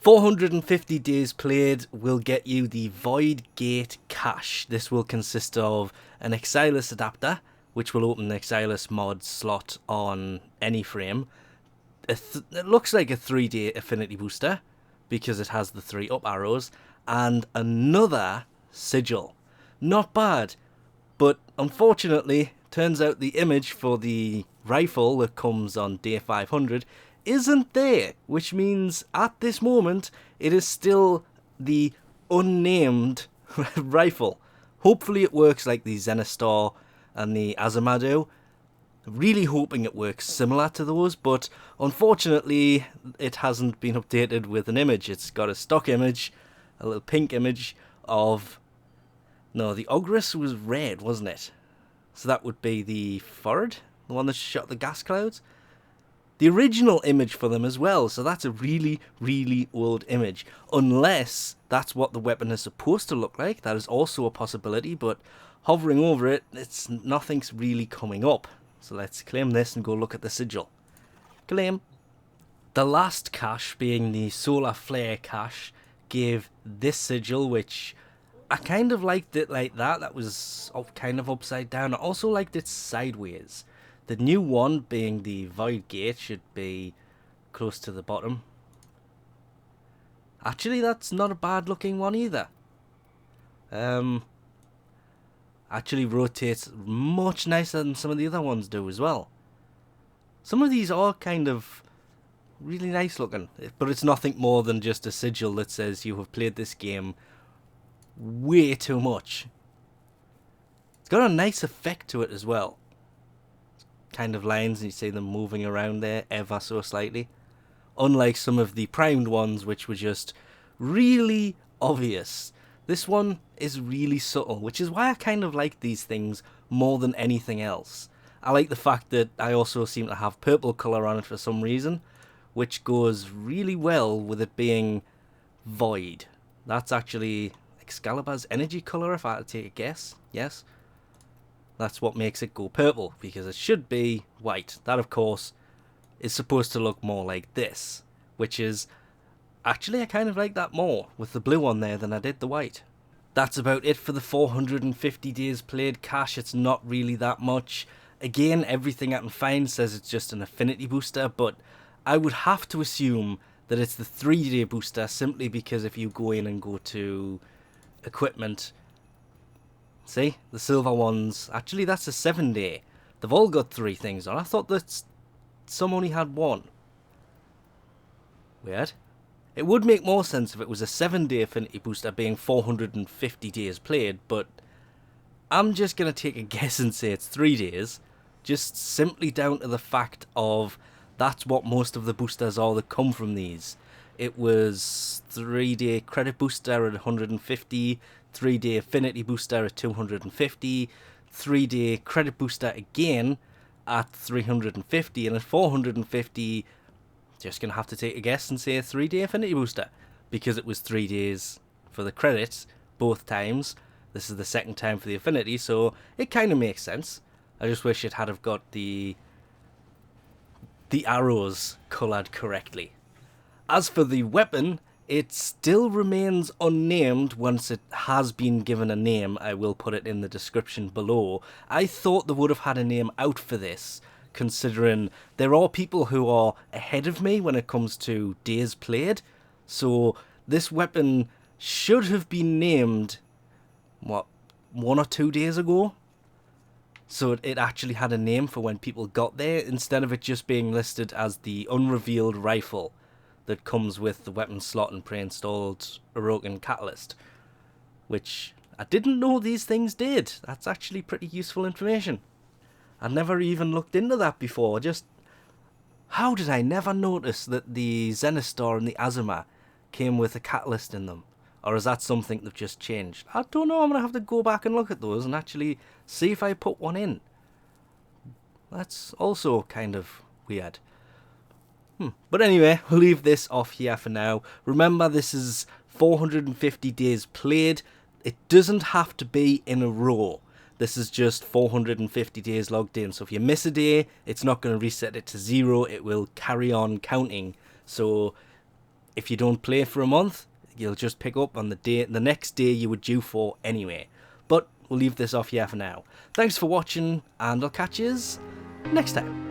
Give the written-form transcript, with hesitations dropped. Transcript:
450 days played will get you the Void Gate cache. This will consist of an exilus adapter, which will open the exilus mod slot on any frame. It looks like a 3-day affinity booster because it has the 3 up arrows, and another sigil. Not bad, but unfortunately, turns out the image for the rifle that comes on day 500 isn't there, which means at this moment it is still the unnamed rifle. Hopefully it works like the Zenistar and the Azimado. Really hoping it works similar to those, but unfortunately it hasn't been updated with an image. It's got a stock image, a little pink image of... No, the Ogris was red, wasn't it? So that would be the Ford, the one that shot the gas clouds. The original image for them as well, so that's a really, really old image. Unless that's what the weapon is supposed to look like, that is also a possibility, but hovering over it, nothing's really coming up. So let's claim this and go look at the sigil. Claim. The last cache, being the Solar Flare cache, gave this sigil, which I kind of liked it like that. That was kind of upside down. I also liked it sideways. The new one, being the Void Gate, should be close to the bottom. Actually, that's not a bad looking one either. Actually rotates much nicer than some of the other ones do as well. Some of these are kind of really nice looking, but it's nothing more than just a sigil that says you have played this game way too much. It's got a nice effect to it as well. Kind of lines, and you see them moving around there ever so slightly. Unlike some of the primed ones, which were just really obvious. This one is really subtle, which is why I kind of like these things more than anything else. I like the fact that I also seem to have purple colour on it for some reason, which goes really well with it being void. That's actually Excalibur's energy colour, if I had to take a guess. Yes. That's what makes it go purple, because it should be white. That, of course, is supposed to look more like this, which is... Actually, I kind of like that more with the blue on there than I did the white. That's about it for the 450 days played cache. It's not really that much. Again, everything I can find says it's just an affinity booster, but I would have to assume that it's the 3-day booster, simply because if you go in and go to equipment... See, the silver ones, actually that's a 7-day. They've all got 3 things on. I thought that some only had 1. Weird. It would make more sense if it was a 7-day affinity booster being 450 days played, but I'm just going to take a guess and say it's 3 days, just simply down to the fact of that's what most of the boosters are that come from these. It was 3-day credit booster at 150, 3-day affinity booster at 250, 3-day credit booster again at 350, and at 450, just going to have to take a guess and say a 3-day affinity booster, because it was 3 days for the credits both times. This is the second time for the affinity, so it kind of makes sense. I just wish it had have got the arrows coloured correctly. As for the weapon, it still remains unnamed. Once it has been given a name, I will put it in the description below. I thought they would have had a name out for this, considering there are people who are ahead of me when it comes to days played. So this weapon should have been named, what, 1 or 2 days ago? So it actually had a name for when people got there, instead of it just being listed as the unrevealed rifle that comes with the weapon slot and pre-installed Orokin Catalyst, which I didn't know these things did. That's actually pretty useful information. I never even looked into that before. Just, how did I never notice that the Zenistar and the Azima came with a catalyst in them? Or is that something they've just changed? I don't know. I'm going to have to go back and look at those and actually see if I put one in. That's also kind of weird. But anyway, we'll leave this off here for now. Remember, this is 450 days played. It doesn't have to be in a row. This is just 450 days logged in. So if you miss a day, it's not going to reset it to 0. It will carry on counting. So if you don't play for a month, you'll just pick up on the next day you were due for anyway. But we'll leave this off here for now. Thanks for watching, and I'll catch you next time.